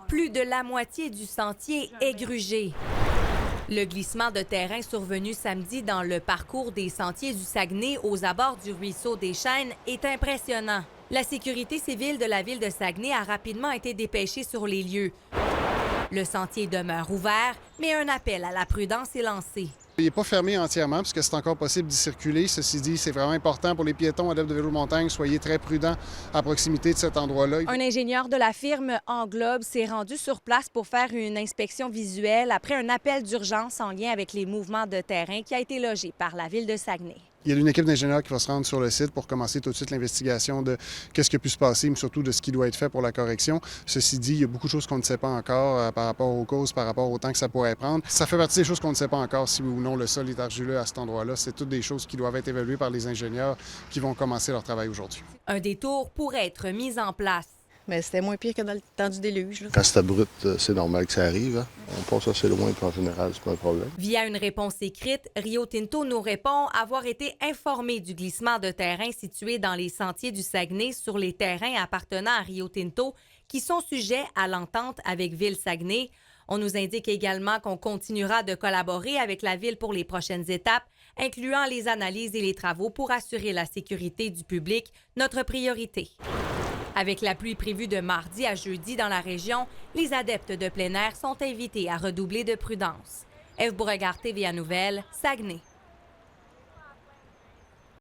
Plus de la moitié du sentier est grugé. Le glissement de terrain survenu samedi dans le parcours des sentiers du Saguenay aux abords du ruisseau des Chênes est impressionnant. La sécurité civile de la ville de Saguenay a rapidement été dépêchée sur les lieux. Le sentier demeure ouvert, mais un appel à la prudence est lancé. Il n'est pas fermé entièrement puisque c'est encore possible d'y circuler. Ceci dit, c'est vraiment important pour les piétons, adeptes de vélo de montagne. Soyez très prudents à proximité de cet endroit-là. Un ingénieur de la firme Englobe s'est rendu sur place pour faire une inspection visuelle après un appel d'urgence en lien avec les mouvements de terrain qui a été logé par la ville de Saguenay. Il y a une équipe d'ingénieurs qui va se rendre sur le site pour commencer tout de suite l'investigation de qu'est-ce qui a pu se passer, mais surtout de ce qui doit être fait pour la correction. Ceci dit, il y a beaucoup de choses qu'on ne sait pas encore par rapport aux causes, par rapport au temps que ça pourrait prendre. Ça fait partie des choses qu'on ne sait pas encore, si oui ou non le sol est argileux à cet endroit-là. C'est toutes des choses qui doivent être évaluées par les ingénieurs qui vont commencer leur travail aujourd'hui. Un détour pourrait être mis en place. Mais c'était moins pire que dans le temps du déluge. Là. Quand c'est brut, c'est normal que ça arrive. Hein? On passe assez loin, puis en général, c'est pas un problème. Via une réponse écrite, Rio Tinto nous répond avoir été informé du glissement de terrain situé dans les sentiers du Saguenay sur les terrains appartenant à Rio Tinto qui sont sujets à l'entente avec Ville Saguenay. On nous indique également qu'on continuera de collaborer avec la Ville pour les prochaines étapes, incluant les analyses et les travaux pour assurer la sécurité du public, notre priorité. Avec la pluie prévue de mardi à jeudi dans la région, les adeptes de plein air sont invités à redoubler de prudence. Ève Beauregard, TVA Nouvelles, Saguenay.